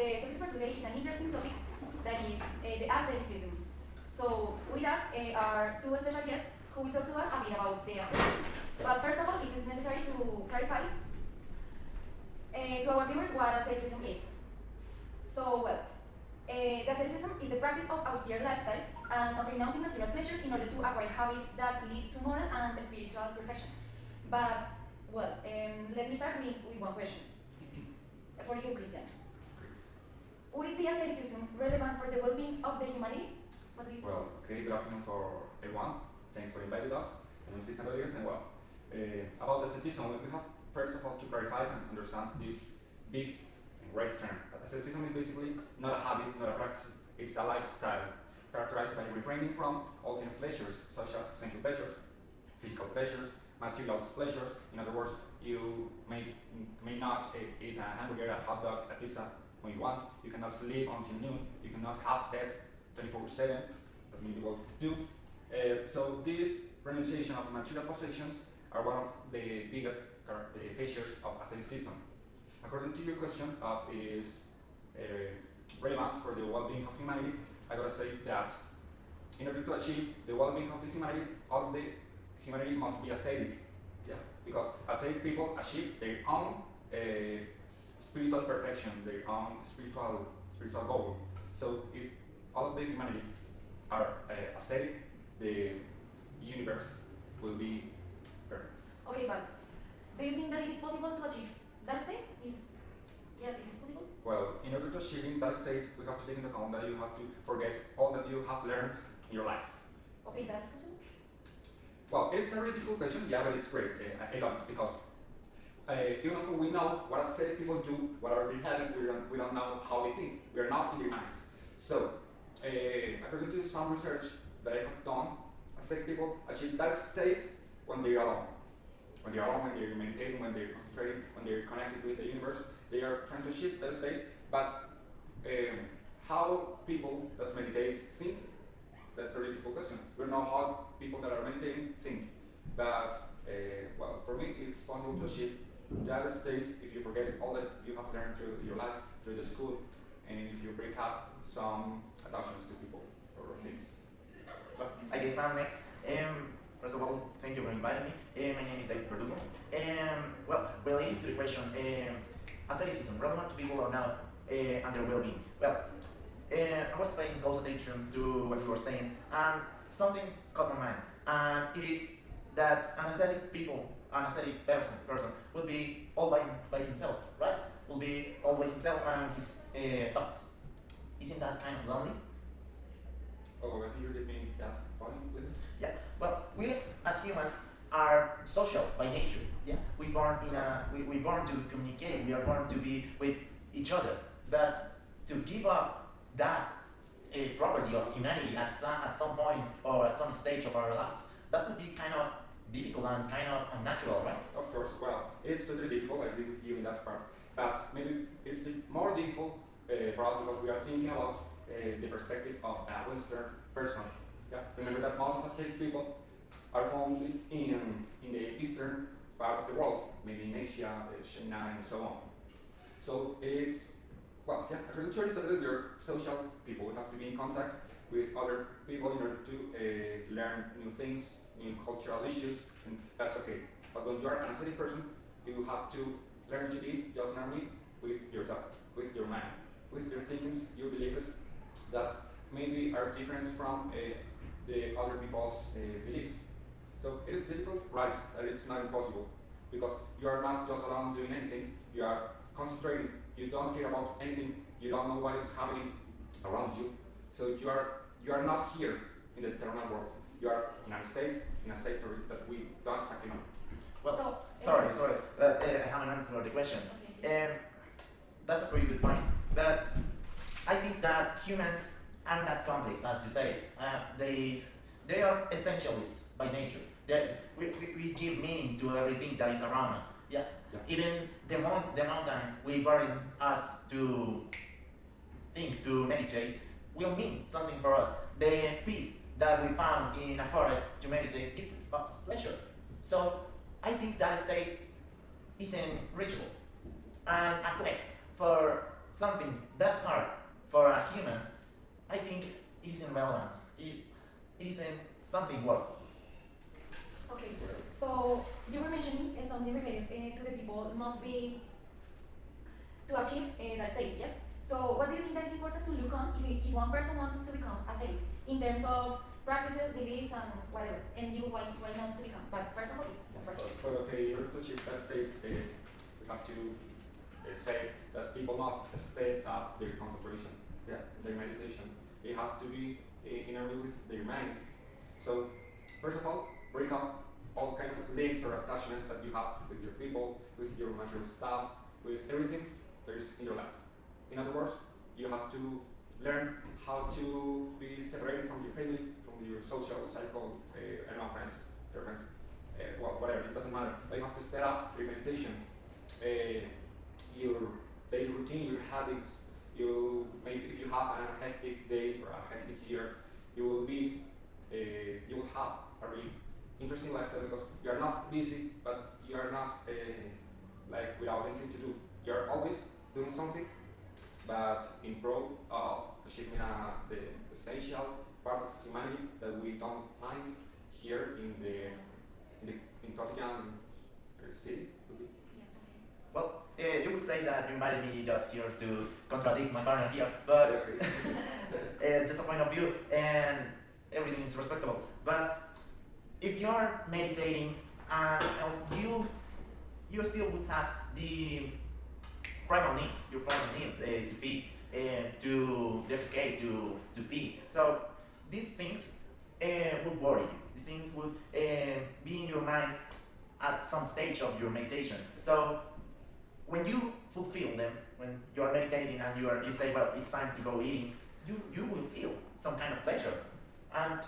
the topic for today is an interesting topic that is the asceticism. So with us are two special guests who will talk to us a bit about the asceticism. But first of all, it is necessary to clarify to our viewers what asceticism is. So, well, the asceticism is the practice of austere lifestyle and of renouncing material pleasures in order to acquire habits that lead to moral and spiritual perfection. But, well, let me start with one question. For you, Christian. Would it be asceticism relevant for the well-being of the humanity? What do you think? Well, okay, good afternoon for everyone. Thanks for inviting us. My name is Christian Rodriguez, and well, about asceticism, we have first of all to clarify and understand this big and great term. Asceticism is basically not a habit, not a practice, it's a lifestyle characterized by refraining from all kinds of pleasures, such as sensual pleasures, physical pleasures, material pleasures. In other words, you may not eat a hamburger, a hot dog, a pizza when you want. You cannot sleep until noon. You cannot have sex 24/7, as many people do. So this renunciation of material possessions are one of the biggest features of asceticism. According to your question of is relevant for the well-being of humanity, I gotta say that in order to achieve the well-being of the humanity, all of the humanity must be ascetic. Yeah, because ascetic people achieve their own spiritual perfection, their own spiritual goal. So if all of the humanity are ascetic, the universe will be perfect. Okay, but do you think that it is possible to achieve that state? Yes, it is possible? Well, in order to achieve that state, we have to take into account that you have to forget all that you have learned in your life. Okay, that's possible? Well, it's a really difficult question, yeah, but it's great. I love it because even though we know what ascetic people do, what are their habits, we don't know how they think. We are not in their minds. So, according to some research that I have done, ascetic people achieve that state when they are alone. When they are alone, when they're meditating, when they're concentrating, when they're connected with the universe, they are trying to achieve that state. But how people that meditate think, that's a really difficult question. We don't know how people that are meditating think. But, well, for me, it's possible to achieve that state if you forget all that you have learned through your life, through the school, and if you break up some attachments to people or things. Well, I guess I'm next. First of all, thank you for inviting me. My name is David Verdugo. Well, related to the question, asceticism, relevant to people or not, and their well-being. Well, I was paying close attention to what you were saying, and something caught my mind, and it is that an ascetic person would be all by himself, right? Will be all by himself and his thoughts. Isn't that kind of lonely? Oh, can you repeat me that point, please? Yeah, well, we as humans are social by nature. Yeah, we born to communicate. We are born to be with each other. But to give up that property of humanity at some point or at some stage of our lives, that would be kind of difficult and kind of unnatural, right? Of course. Well, it's totally difficult. I agree with you in that part. But maybe it's more difficult for us because we are thinking about the perspective of a Western person. Yeah. Remember that most of ascetic people are found in the eastern part of the world, maybe in Asia, China, and so on. So it's, well, yeah, according to Aristotle, we are social people. We have to be in contact with other people in order to learn new things, new cultural issues, and that's okay. But when you are an ascetic person, you have to learn to be just normally with yourself, with your mind, with your thinkings, your beliefs that maybe are different from the other people's beliefs. So it is difficult, right, and it's not impossible, because you are not just alone doing anything, you are concentrating, you don't care about anything, you don't know what is happening around you. So you are not here in the eternal world. You are in a state that we don't exactly know. Well, so, sorry, I haven't answered the question. Okay. That's a pretty good point, but I think that humans are not complex, as you say. They are essentialist by nature. We give meaning to everything that is around us. Yeah. Even the mountain we burn us to think, to meditate, will mean something for us. The peace that we found in a forest to meditate gives us pleasure. So I think that state isn't reachable. And a quest for something that hard for a human, I think it isn't relevant. It isn't something worth. Okay, so you were mentioning something related to the people must be to achieve that state, yes? So what do you think that is important to look on if one person wants to become a state in terms of practices, beliefs, and whatever, and you why not to become? But first of all, first. But okay, in order to achieve that state, we have to say that people must step up their concentration, their meditation. They have to be in harmony with their minds. So, first of all, break up all kinds of links or attachments that you have with your people, with your material stuff, with everything there is in your life. In other words, you have to learn how to be separated from your family, from your social cycle, friends, girlfriend, whatever, it doesn't matter. But you have to set up your meditation, your daily routine, your habits. You maybe if you have a hectic day or a hectic year, you will have a really interesting lifestyle because you are not busy, but you are not like without anything to do. You are always doing something, but in pro of achieving the essential part of humanity that we don't find here in Kotian city. Yes, okay. Well, you would say that you invited me just here to contradict my partner here, but just a point of view, and everything is respectable. But if you are meditating and you still would have the primal needs, your primal needs to feed, to defecate, to pee. So these things would worry you. These things would be in your mind at some stage of your meditation. So when you fulfill them, when you are meditating and you say, well, it's time to go eating, you will feel some kind of pleasure. And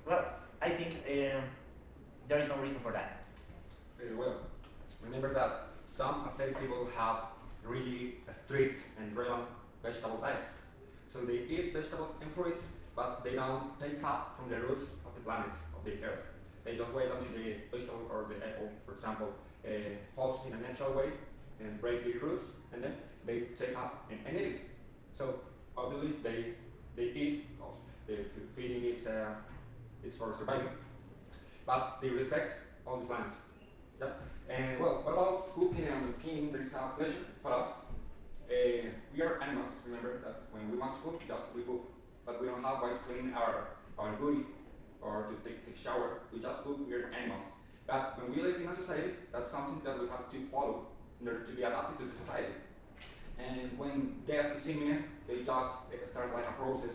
well, I think there is no reason for that. Well, remember that some ascetic people have really strict and relevant vegetable diets. So they eat vegetables and fruits, but they don't take off from the roots of the planet, of the earth. They just wait until the vegetable or the apple, for example, falls in a natural way and break the roots, and then they take up and eat it. So obviously they eat because the feeding it's for surviving, but they respect all the planet. Yeah. And well, what about pooping and peeing? There is a pleasure for us. We are animals. Remember that when we want to poop, we poop, but we don't have way to clean our booty or to take shower. We just poop. We are animals. But when we live in a society, that's something that we have to follow in order to be adapted to the society. And when death is imminent, they just start like a process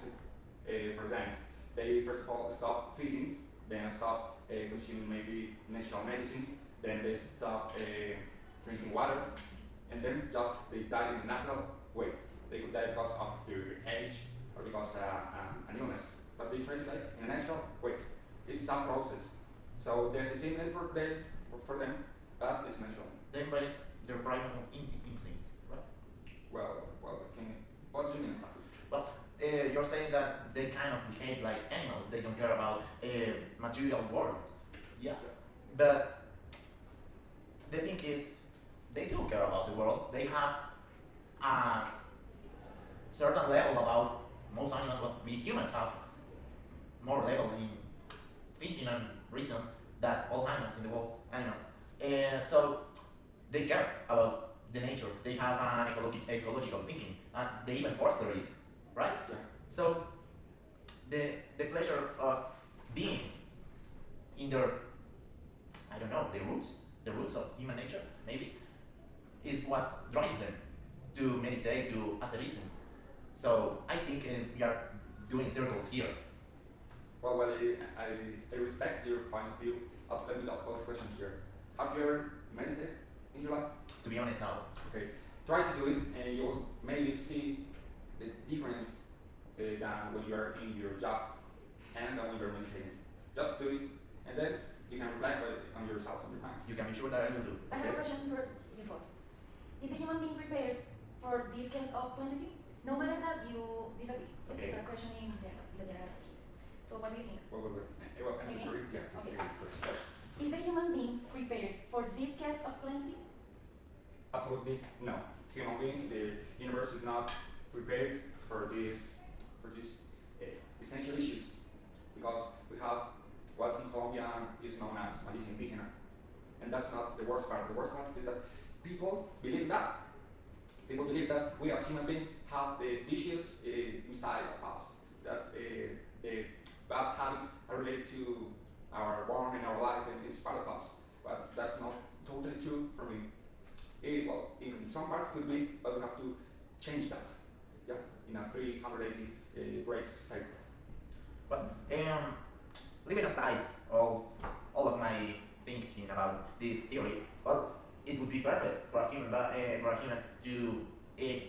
for them. They first of all stop feeding, then stop consuming maybe natural medicines, then they stop drinking water, and then just they die in a natural way. They could die because of their age or because an illness, but they try to die in a natural way. It's a process. So death is imminent for them, but it's natural. They embrace their primal instincts, right? Well, what do you mean exactly? Well, you're saying that they kind of behave like animals. They don't care about material world. Yeah. But the thing is, they do care about the world. They have a certain level about most animals. Well, we humans have more level in thinking and reason than all animals in the world. So they care about the nature. They have an ecological thinking, and they even foster it, right? Yeah. So the pleasure of being in their, I don't know, the roots of human nature, maybe, is what drives them to meditate, to asceticism. So I think we are doing circles here. Well, I respect your point of view. Let me just pose a question here. Have you ever meditated in your life? To be honest, now. Okay. Try to do it, and you'll maybe see the difference than when you are in your job and when you are meditating. Just do it, and then you can reflect on yourself, on your mind. You can be sure that I will do. I have a question for you both. Is the human being prepared for this case of plenty? No matter that you disagree. This is a question in general. It's a general question. So what do you think? Well, I'm so sorry. Yeah, that's a good question. Is the human being prepared for this case of plenty? Absolutely no. human being, the universe is not prepared for these essential issues, because we have what in Colombia is known as malicia indígena, and that's not the worst part. The worst part is that people believe that. People believe that we as human beings have the issues inside of us, that the bad habits are related to our born in our life and it's part of us. But that's not totally true for me. Well, in some part could be, but we have to change that. Yeah, in a 380 grades cycle. But leaving aside all of my thinking about this theory, well, it would be perfect for a human to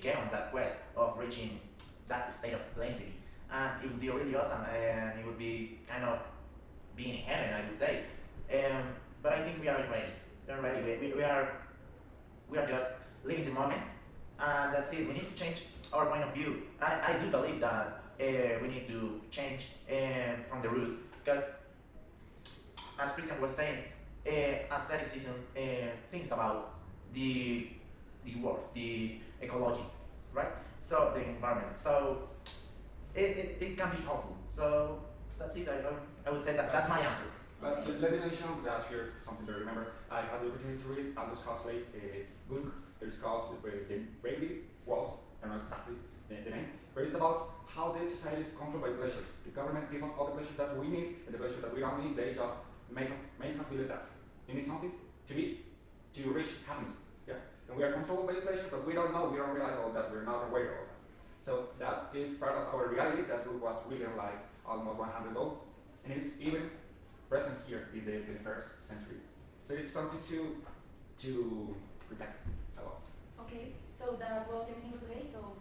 get on that quest of reaching that state of plenty, and it would be really awesome, and it would be kind of being in heaven, I would say. But I think we aren't ready. We aren't ready. We are just living the moment, and that's it. We need to change our point of view. I do believe that we need to change from the root, because as Christian was saying, asceticism thinks about the world, the ecology, right? So the environment. So it can be helpful. So that's it. I would say that's my answer. But let me mention that here, something to remember. I had the opportunity to read Aldous Huxley's book that is called The Brave World. I don't know exactly the name, but it's about how the society is controlled by pleasures. The government gives us all the pleasures that we need, and the pleasures that we don't need, they just make us believe that. You need something to reach happiness. Yeah. And we are controlled by the pleasures, but we don't know, we don't realize all that, we're not aware of that. So that is part of our reality. That book was written like almost 100 ago, and it's even present here in the 21st century. So it's something to reflect about. Okay, so that was everything for today. So